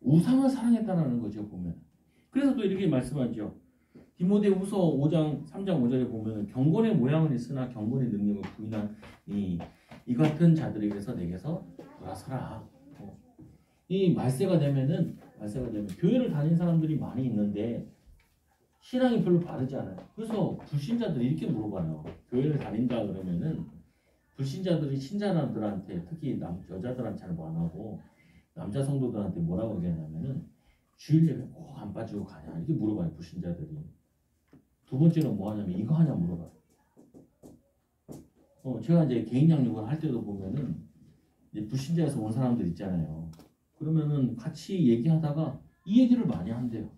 우상을 사랑했다는 거죠, 보면. 그래서 또 이렇게 말씀하죠. 디모데후서 5장 3장 5절에 보면 경건의 모양은 있으나 경건의 능력을 부인한 이 같은 자들에게서 내게서 돌아서라. 이 말세가 되면 교회를 다니는 사람들이 많이 있는데 신앙이 별로 바르지 않아요. 그래서 불신자들이 이렇게 물어봐요. 교회를 다닌다 그러면은 불신자들이 신자들한테 특히 여자들한테 잘 안 하고 남자 성도들한테 뭐라고 얘기하냐면은 주일 예배 꼭 안 빠지고 가냐 이렇게 물어봐요 불신자들이. 두 번째로 뭐 하냐면 이거 하냐 물어봐요. 제가 이제 개인 양육을 할 때도 보면은 이제 불신자에서 온 사람들 있잖아요. 그러면은 같이 얘기하다가 이 얘기를 많이 한대요.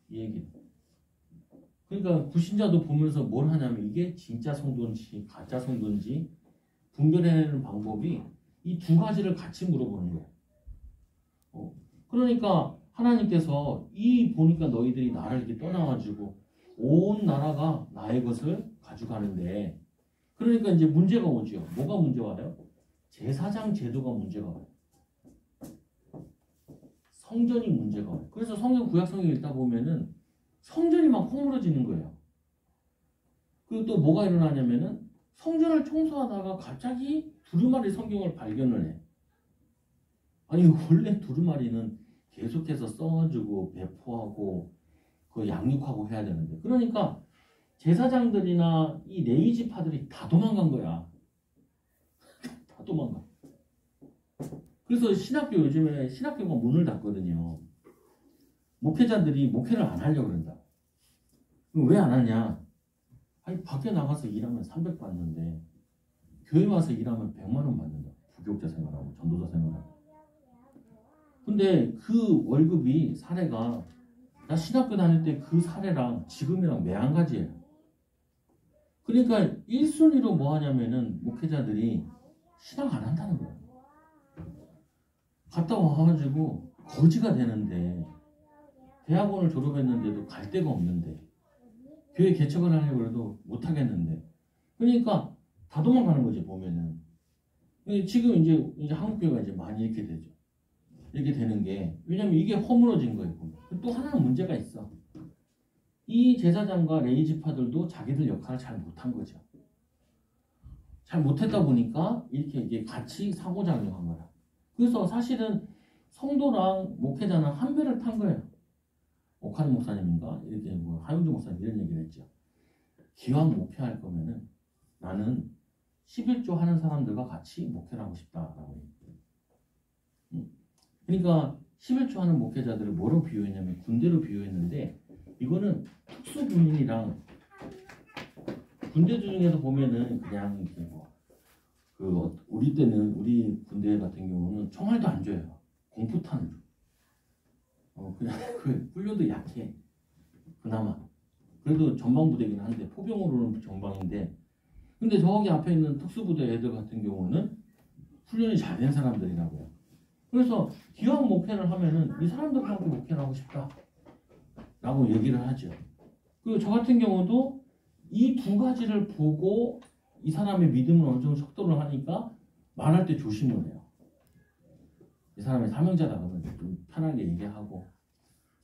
이 얘기를. 그러니까 불신자도 보면서 뭘 하냐면 이게 진짜 성도인지 가짜 성도인지 분별해내는 방법이 이 두 가지를 같이 물어보는 거예요. 그러니까 하나님께서 이 보니까 너희들이 나를 이렇게 떠나가지고 온 나라가 나의 것을 가져가는데 그러니까 이제 문제가 오죠. 뭐가 문제 와요? 제사장 제도가 문제가 와요. 성전이 문제가 와요. 그래서 성경 구약 성경 읽다 보면은 성전이 막 허물어지는 거예요. 그리고 또 뭐가 일어나냐면은 성전을 청소하다가 갑자기 두루마리 성경을 발견을 해. 아니 원래 두루마리는 계속해서 써주고 배포하고 그 양육하고 해야 되는데 그러니까 제사장들이나 이 레위지파들이 다 도망간 거야. 다 도망가. 그래서 신학교 요즘에 신학교가 문을 닫거든요. 목회자들이 목회를 안 하려고 그런다. 왜 안 하냐? 아니 밖에 나가서 일하면 300 받는데 교회 와서 일하면 100만 원 받는다. 부교육자 생활하고 전도사 생활하고. 근데 그 월급이 사례가 나 신학교 다닐 때 그 사례랑 지금이랑 매한가지예요. 그러니까 1순위로 뭐 하냐면은 목회자들이 신학 안 한다는 거예요. 갔다 와가지고 거지가 되는데 대학원을 졸업했는데도 갈 데가 없는데 교회 개척을 하려고 해도 못 하겠는데 그러니까 다 도망가는 거지 보면은. 지금 이제 한국 교회가 이제 많이 이렇게 되죠. 이렇게 되는 게 왜냐면 이게 허물어진 거예요. 또 하나는 문제가 있어. 이 제사장과 레위지파들도 자기들 역할을 잘 못한 거죠. 잘 못했다 보니까 이렇게 이게 같이 상호작용한 거야. 그래서 사실은 성도랑 목회자는 한 배를 탄 거예요. 옥하는 목사님인가 이렇게 뭐 하용주 목사님 이런 얘기를 했죠. 기왕 목회할 거면은 나는 11조 하는 사람들과 같이 목회를 하고 싶다라고 얘기해요. 그러니까 11조 하는 목회자들을 뭐로 비유했냐면 군대로 비유했는데 이거는 특수군인이랑 군대 중에서 보면은 그냥 이렇게 뭐 우리 때는 우리 군대 같은 경우는 총알도 안 줘요. 공포탄을 줘. 그냥 그 훈련도 약해. 그나마 그래도 전방부대긴 한데 포병으로는 전방인데 근데 저기 앞에 있는 특수부대 애들 같은 경우는 훈련이 잘 된 사람들이라고요. 그래서 기왕 목회를 하면은 이 사람들과 함께 목회를 하고 싶다 라고 얘기를 하죠. 그리고 저 같은 경우도 이 두 가지를 보고 이 사람의 믿음을 어느 정도 척도를 하니까 말할 때 조심을 해요. 이 사람의 사명자다 그러면 좀 편하게 얘기하고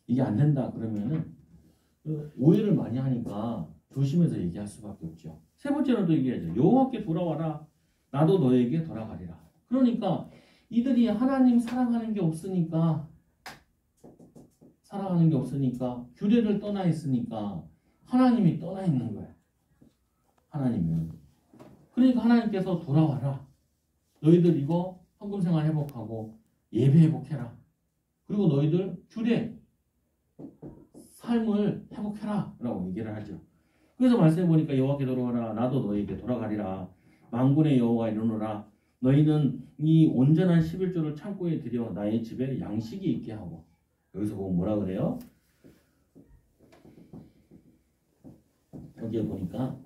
이게 안 된다 그러면은 오해를 많이 하니까 조심해서 얘기할 수밖에 없죠. 세 번째로 또 얘기하죠. 여호와께 돌아와라. 나도 너에게 돌아가리라. 그러니까 이들이 하나님 사랑하는 게 없으니까 규례를 떠나 있으니까 하나님이 떠나 있는 거예요. 하나님은. 그러니까 하나님께서 돌아와라. 너희들 이거 헌금생활 회복하고 예배 회복해라. 그리고 너희들 규례 삶을 회복해라 라고 얘기를 하죠. 그래서 말씀해 보니까 여호와께 돌아와라. 나도 너희에게 돌아가리라. 만군의 여호와 이르노라. 너희는 이 온전한 11조를 창고에 들여 나의 집에 양식이 있게 하고. 여기서 보면 뭐라 그래요? 여기에 보니까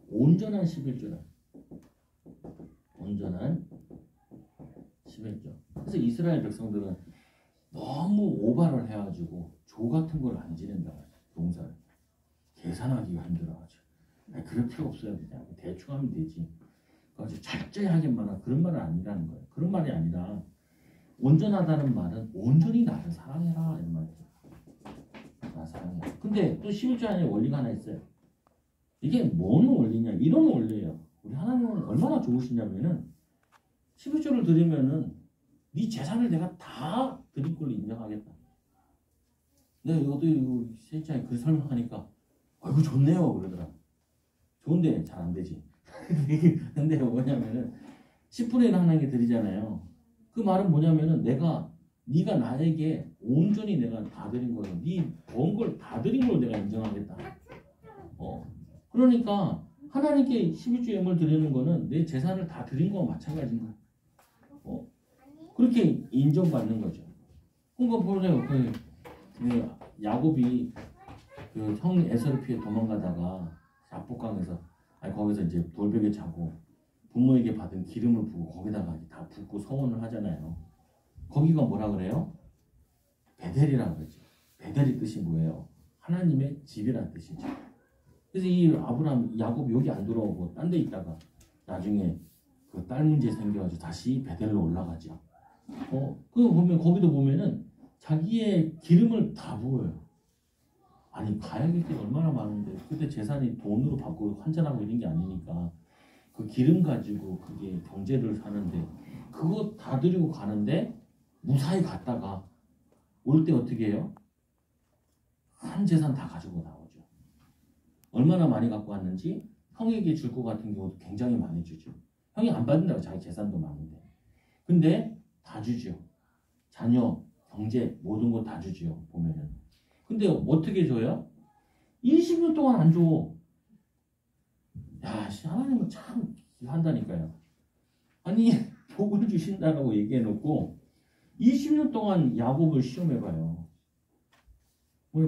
온전한 11조다. 온전한 11조. 그래서 이스라엘 백성들은 너무 오바를 해가지고 조 같은 걸 안 지낸다고 하죠. 농사를. 계산하기가 힘들어가지고. 그럴 필요 없어요. 그냥 대충 하면 되지. 아주 철저하게만 한 그런 말은 아니라는 거예요. 그런 말이 아니라 온전하다는 말은 온전히 나를 사랑해라 이런 말이에요. 나 사랑해. 근데 또 11조 안에 원리가 하나 있어요. 이게 뭔 원리냐? 이런 원리예요. 우리 하나님은 얼마나 좋으시냐면은 11조를 드리면은 네 재산을 내가 다 드릴 걸로 인정하겠다. 내가 이거 세장에 그 설명하니까 이거 좋네요 그러더라. 좋은데 잘 안 되지. 근데 뭐냐면은 10분의 1 하나님께 드리잖아요. 그 말은 뭐냐면은 내가 네가 나에게 온전히 내가 다 드린 거예요. 네 번 걸 다 드린 걸로 내가 인정하겠다. 그러니까 하나님께 11조 예물 드리는 거는 내 재산을 다 드린 거와 마찬가지인 거야. 그렇게 인정받는 거죠. 그러니까 보세요. 그 야곱이 그 형 에서를 피해 도망가다가 압복강에서 거기서 이제 돌베개 차고 부모에게 받은 기름을 부고 거기다가 다 붓고 서원을 하잖아요. 거기가 뭐라 그래요? 베델이라고 그러죠. 베델의 뜻이 뭐예요? 하나님의 집이라는 뜻이죠. 그래서 이 야곱 여기 안 돌아오고 딴 데 있다가 나중에 그 딸 문제 생겨가지고 다시 베델로 올라가죠. 그거 보면 거기도 보면은 자기의 기름을 다 부어요. 아니 가야될 게 얼마나 많은데 그때 재산이 돈으로 받고 환전하고 이런 게 아니니까 그 기름 가지고 그게 경제를 사는데 그거 다 드리고 가는데 무사히 갔다가 올 때 어떻게 해요? 한 재산 다 가지고 나오죠. 얼마나 많이 갖고 왔는지 형에게 줄 것 같은 경우도 굉장히 많이 주죠. 형이 안 받는다고 자기 재산도 많은데. 근데 다 주죠. 자녀, 경제 모든 거 다 주죠. 보면은. 근데 어떻게 줘요? 20년 동안 안 줘. 야, 하나님은 참 한다니까요. 아니 복을 주신다라고 얘기해놓고 20년 동안 야곱을 시험해봐요.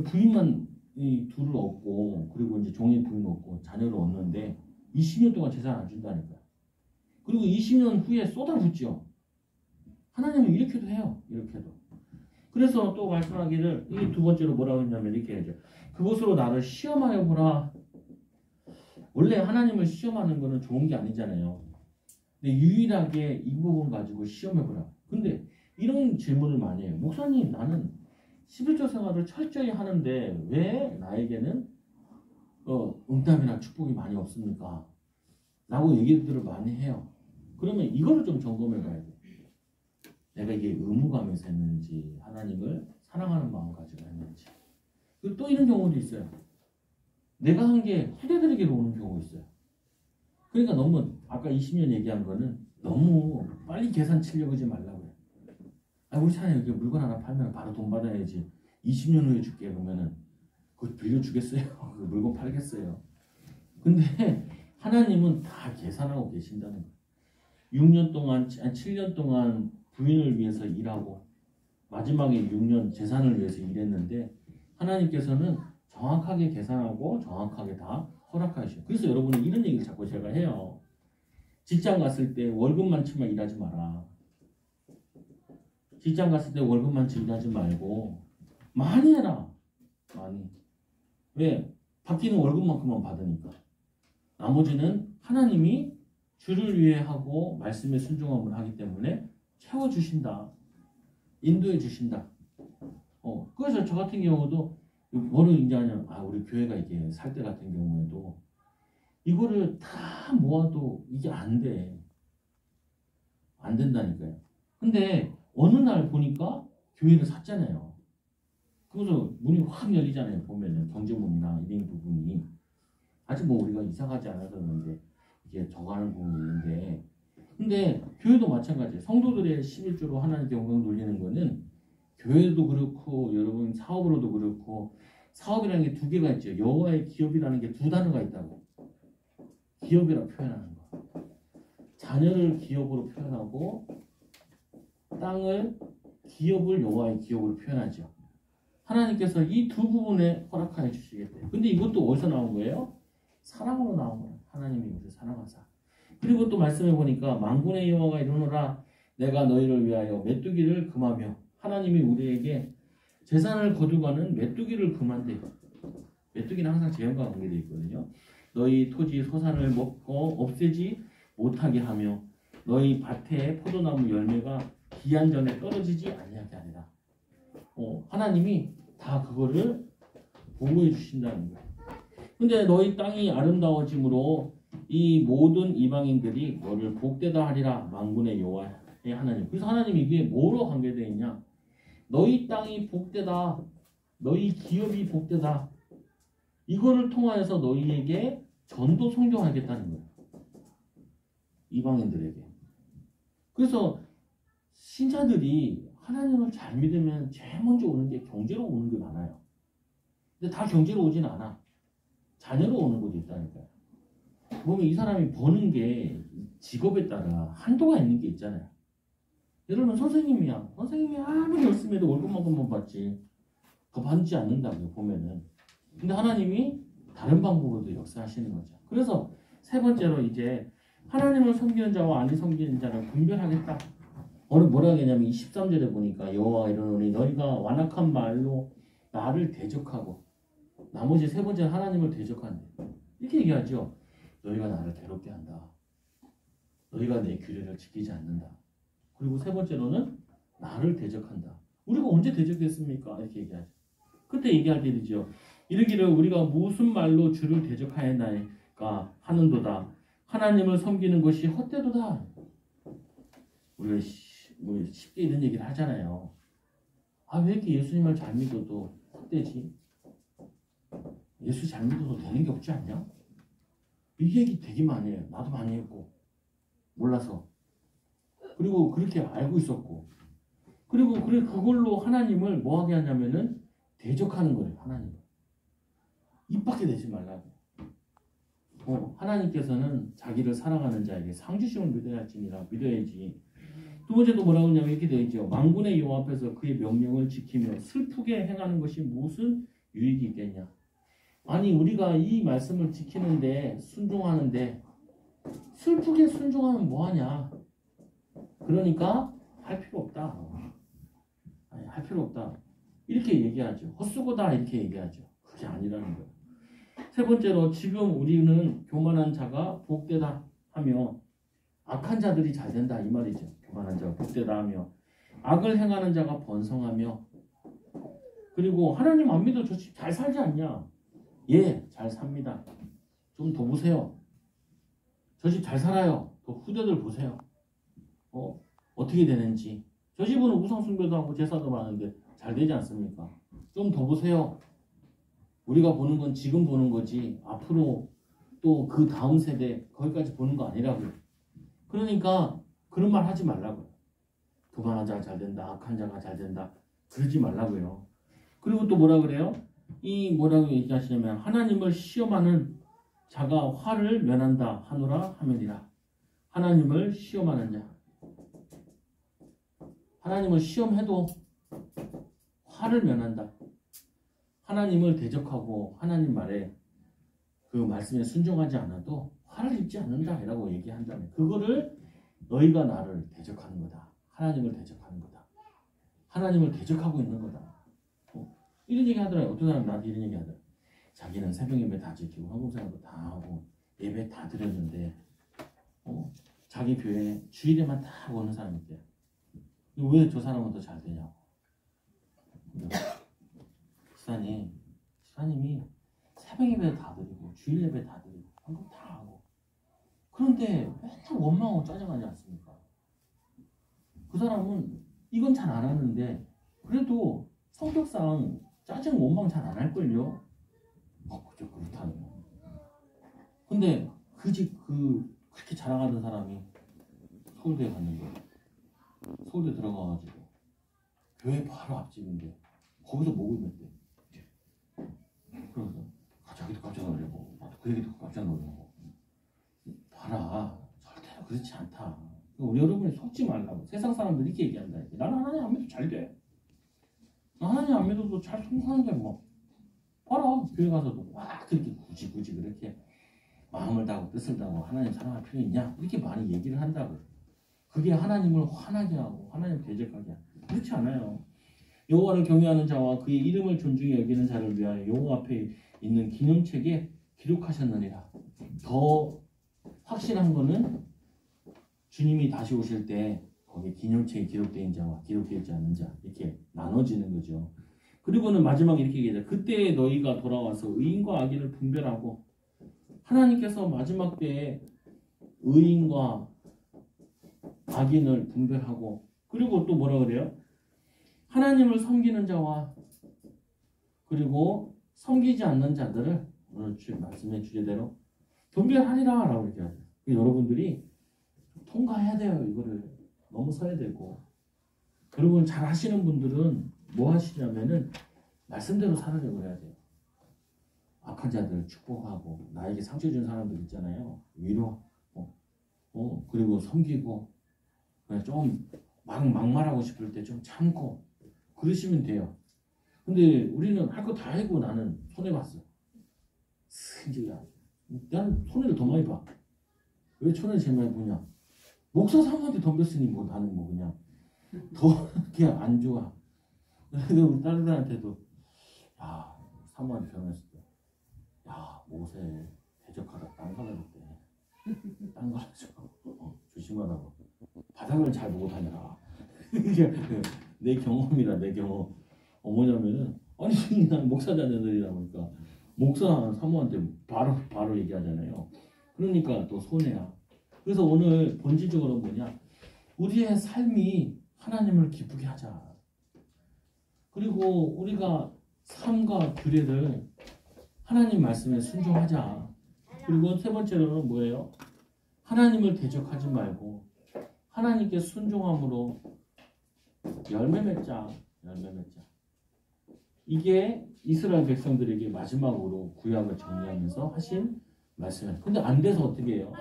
부인만 이 둘을 얻고 그리고 이제 종의 부인 얻고 자녀를 얻는데 20년 동안 재산 안 준다니까요. 그리고 20년 후에 쏟아붓죠. 하나님은 이렇게도 해요. 이렇게도. 그래서 또 말씀하기를 이 두 번째로 뭐라고 했냐면 이렇게 하죠. 그것으로 나를 시험하여 보라. 원래 하나님을 시험하는 거는 좋은 게 아니잖아요. 근데 유일하게 이 부분 가지고 시험해 보라. 근데 이런 질문을 많이 해요. 목사님 나는 11조 생활을 철저히 하는데 왜 나에게는 응답이나 축복이 많이 없습니까? 라고 얘기들을 많이 해요. 그러면 이거를 좀 점검해 봐야 돼. 내가 이게 의무감에서 했는지 하나님을 사랑하는 마음 가지고 했는지. 그리고 또 이런 경우도 있어요. 내가 한 게 후대들에게로 오는 경우가 있어요. 그러니까 너무 아까 20년 얘기한 거는 너무 빨리 계산 치려고 하지 말라고요. 우리 차라리 여기 물건 하나 팔면 바로 돈 받아야지 20년 후에 줄게 그러면은 그거 빌려주겠어요? 그 물건 팔겠어요? 근데 하나님은 다 계산하고 계신다는 거예요. 6년 동안, 7년 동안 부인을 위해서 일하고 마지막에 6년 재산을 위해서 일했는데 하나님께서는 정확하게 계산하고 정확하게 다 허락하시죠. 그래서 여러분이 이런 얘기를 자꾸 제가 해요. 직장 갔을 때 월급만치만 일하지 마라. 직장 갔을 때 월급만치 일하지 말고 많이 해라. 많이. 왜? 받기는 월급만큼만 받으니까. 나머지는 하나님이 주를 위해 하고 말씀에 순종함을 하기 때문에 채워주신다. 인도해 주신다. 그래서 저 같은 경우도 뭐를 인정하냐면 우리 교회가 이게 살 때 같은 경우에도 이거를 다 모아도 이게 안 돼. 안 된다니까요. 근데 어느 날 보니까 교회를 샀잖아요. 그래서 문이 확 열리잖아요. 보면은 경제문이나 이런 부분이 아직 뭐 우리가 이사가지 않아서 그런데 이게 저가는 부분이 있는데 근데 교회도 마찬가지예요. 성도들의 11조로 하나님께 영광 돌리는 거는 교회도 그렇고 여러분 사업으로도 그렇고 사업이라는 게 두 개가 있죠. 여호와의 기업이라는 게 두 단어가 있다고. 기업이라 표현하는 거. 자녀를 기업으로 표현하고 땅을 기업을 여호와의 기업으로 표현하죠. 하나님께서 이 두 부분에 허락하여 주시겠대요. 근데 이것도 어디서 나온 거예요? 사랑으로 나온 거예요. 하나님이 우리를 사랑하사. 그리고 또 말씀해 보니까 만군의 여호와가 이르노라 내가 너희를 위하여 메뚜기를 금하며 하나님이 우리에게 재산을 거두가는 메뚜기를 금한대요. 메뚜기는 항상 재앙과 관계되어 있거든요. 너희 토지 소산을 먹고 없애지 못하게 하며 너희 밭에 포도나무 열매가 기한 전에 떨어지지 아니하게 하리라. 하나님이 다 그거를 보호해 주신다는 거예요. 근데 너희 땅이 아름다워짐으로 이 모든 이방인들이 너를 복되다 하리라. 만군의 여호와의 하나님. 그래서 하나님이 이게 뭐로 관계되어 있냐? 너희 땅이 복되다. 너희 기업이 복되다. 이거를 통하여서 너희에게 전도 성경하겠다는 거예요. 이방인들에게. 그래서 신자들이 하나님을 잘 믿으면 제일 먼저 오는 게 경제로 오는 게 많아요. 근데 다 경제로 오진 않아. 자녀로 오는 것도 있다니까요. 보면 이 사람이 버는 게 직업에 따라 한도가 있는 게 있잖아요. 예를 들면 선생님이야. 선생님이 아무리 열심히 해도 월급만큼만 받지. 더 받지 않는다고요, 보면은. 근데 하나님이 다른 방법으로도 역사하시는 거죠. 그래서 세 번째로 이제 하나님을 섬기는 자와 아니 섬기는 자를 분별하겠다. 오늘 뭐라 하겠냐면 23절에 보니까 여호와가 이르노니 너희가 완악한 말로 나를 대적하고 나머지 세 번째 하나님을 대적한대. 이렇게 얘기하죠. 너희가 나를 괴롭게 한다. 너희가 내 규례를 지키지 않는다. 그리고 세 번째로는 나를 대적한다. 우리가 언제 대적했습니까? 이렇게 얘기하죠. 그때 얘기할 때 되죠. 이르기를 우리가 무슨 말로 주를 대적하였나이까 하는도다. 하나님을 섬기는 것이 헛되도다. 우리가 뭐 쉽게 이런 얘기를 하잖아요. 아, 왜 이렇게 예수님을 잘 믿어도 헛되지? 예수 잘 믿어도 되는 게 없지 않냐? 이 얘기 되게 많이 해요. 나도 많이 했고 몰라서. 그리고 그렇게 알고 있었고. 그리고 그걸로 하나님을 뭐 하게 하냐면은 대적하는 거예요. 하나님. 입 밖에 내지 말라고. 하나님께서는 자기를 사랑하는 자에게 상주심을 믿어야지. 두 번째도 뭐라고 하냐면 이렇게 되어 있죠. 만군의 여호와 앞에서 그의 명령을 지키며 슬프게 행하는 것이 무슨 유익이 있겠냐. 아니 우리가 이 말씀을 지키는데 순종하는데 슬프게 순종하면 뭐하냐. 그러니까 할 필요 없다. 아니, 할 필요 없다. 이렇게 얘기하죠. 헛수고다 이렇게 얘기하죠. 그게 아니라는 거예요. 세 번째로 지금 우리는 교만한 자가 복되다 하며 악한 자들이 잘 된다 이 말이죠. 교만한 자가 복되다 하며 악을 행하는 자가 번성하며 그리고 하나님 안 믿어 저 집 잘 살지 않냐? 예, 잘 삽니다. 좀 더 보세요. 저 집 잘 살아요. 더 후대들 보세요. 어떻게 되는지. 저 집은 우상 숭배도 하고 제사도 많은데 잘 되지 않습니까? 좀 더 보세요. 우리가 보는 건 지금 보는 거지 앞으로 또 그 다음 세대 거기까지 보는 거 아니라고요. 그러니까 그런 말 하지 말라고요. 교만한 자가 잘 된다. 악한 자가 잘 된다. 그러지 말라고요. 그리고 또 뭐라 그래요? 이 뭐라고 얘기하시냐면 하나님을 시험하는 자가 화를 면한다 하노라 하면이라. 하나님을 시험하는 자. 하나님을 시험해도 화를 면한다. 하나님을 대적하고 하나님 말에 그 말씀에 순종하지 않아도 화를 입지 않는다라고 얘기한다면 그거를 너희가 나를 대적하는 거다. 하나님을 대적하는 거다. 하나님을 대적하고 있는 거다. 이런 얘기 하더라고요. 어떤 사람 나한테 이런 얘기 하더라고요. 자기는 새벽 예배 다 지키고 한국생활도 다 하고 예배 다 드렸는데 자기 교회 주일에만 다 오는 사람이 있대요. 왜 저 사람은 더 잘 되냐고. 시사님이 새벽 예배 다 드리고 주일 예배 다 드리고 한국 다 하고 그런데 맨날 원망하고 짜증나지 않습니까? 그 사람은 이건 잘 안 하는데 그래도 성격상 짜증 원망 잘 안 할걸요? 그죠 그렇다는 거. 근데 그렇게 자랑하던 사람이 서울대에 갔는데 서울대 들어가가지고 교회 바로 앞집인데 거기서 목을 맸대. 그래서 자기도 깜짝 놀라고 그 얘기 듣고 깜짝 놀라고 봐라 절대로 그렇지 않다. 우리 여러분이 속지 말라고. 세상 사람들 이렇게 얘기한다. 나는 하나님 안 믿어도 잘 돼. 나 하나님 안 믿어도 잘 성공하는데 뭐 봐라 교회 가서도 와 그렇게 굳이 그렇게 마음을 다하고 뜻을 다하고 하나님 사랑할 필요 있냐 이렇게 많이 얘기를 한다고. 그게 하나님을 화나게 하고 하나님 대적하게 하고 그렇지 않아요. 여호와를 경외하는 자와 그의 이름을 존중히 여기는 자를 위하여 여호와 앞에 있는 기념책에 기록하셨느니라. 더 확실한 거는 주님이 다시 오실 때 거기 기념책에 기록된 자와 기록되어 있지 않은 자 이렇게 나눠지는 거죠. 그리고는 마지막에 이렇게 얘기해요. 그때 너희가 돌아와서 의인과 악인을 분별하고 하나님께서 마지막 때에 의인과 악인을 분별하고 그리고 또 뭐라 그래요? 하나님을 섬기는 자와 그리고 섬기지 않는 자들을 오늘 말씀의 주제대로 분별하리라 라고 이렇게 하죠. 여러분들이 통과해야 돼요. 이거를 넘어서야 되고 그리고 잘 하시는 분들은 뭐 하시냐면은 말씀대로 살아내고 해야 돼요. 악한 자들을 축복하고 나에게 상처 준 사람들 있잖아요. 위로 그리고 섬기고 그냥 좀 막말하고 싶을 때 좀 참고 그러시면 돼요. 근데 우리는 할 거 다 하고 나는 손해봤어. 승질나. 나는 손해를 더 많이 봐. 왜 손해를 제일 많이 보냐? 목사 사모한테 덤볐으니 뭐 나는 뭐 그냥 더 그냥 안 좋아. 그래서 우리 딸들한테도 야 사모한테 변했을 때 야 모세 대적하다 땅 갈라졌대. 땅 갈라져. 조심하라고. 바닥을 잘 보고 다녀라. 이게 내 경험이라 내 경험. 뭐냐면은 아니 난 목사 자녀들이다 보니까 목사 사모한테 바로 얘기하잖아요. 그러니까 또 손해야. 그래서 오늘 본질적으로 뭐냐? 우리의 삶이 하나님을 기쁘게 하자. 그리고 우리가 삶과 규례를 하나님 말씀에 순종하자. 그리고 세 번째로는 뭐예요? 하나님을 대적하지 말고 하나님께 순종함으로 열매 맺자. 열매 맺자. 이게 이스라엘 백성들에게 마지막으로 구약을 정리하면서 하신 말씀이에요. 근데 안 돼서 어떻게 해요?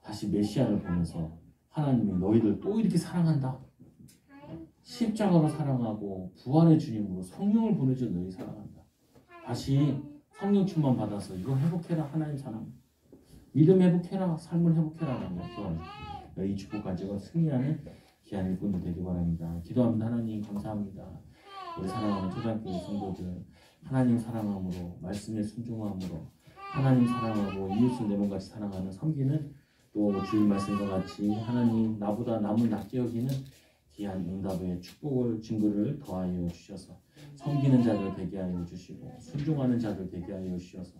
다시 메시아를 보면서 하나님이 너희들 또 이렇게 사랑한다. 십자가로 사랑하고 부활의 주님으로 성령을 보내줘 너희 사랑한다. 다시 성령 충만 받아서 이거 회복해라. 하나님 사랑. 믿음 회복해라. 삶을 회복해라. 라는 것도 이 축복 가지고 승리하는 귀한 일꾼들 되기 바랍니다. 기도합니다. 하나님 감사합니다. 우리 사랑하는 초등학교 성도들 하나님 사랑함으로 말씀에 순종함으로 하나님 사랑하고 이웃을 내 몸같이 사랑하는 섬기는 또 주일 말씀과 같이 하나님 나보다 남을 낮게 여기는 귀한 응답의 축복을 증거를 더하여 주셔서 섬기는 자들 되게 하여 주시고 순종하는 자들 되게 하여 주셔서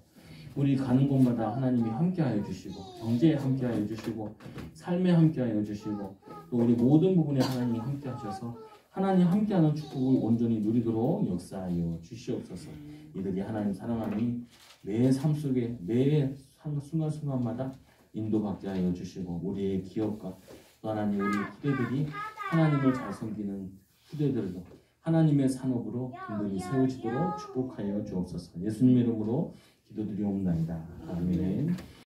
우리 가는 곳마다 하나님이 함께하여 주시고 경제에 함께하여 주시고 삶에 함께하여 주시고 또 우리 모든 부분에 하나님이 함께하셔서 하나님 함께하는 축복을 온전히 누리도록 역사하여 주시옵소서. 이들이 하나님 사랑하니 매 삶 속에 매 순간순간마다 인도받게 하여 주시고 우리의 기업과 또 하나님 우리 후대들이 하나님을 잘 섬기는 후대들도 하나님의 산업으로 든든히 세워지도록 축복하여 주옵소서. 예수님의 이름으로 기도드리옵나이다. 아멘.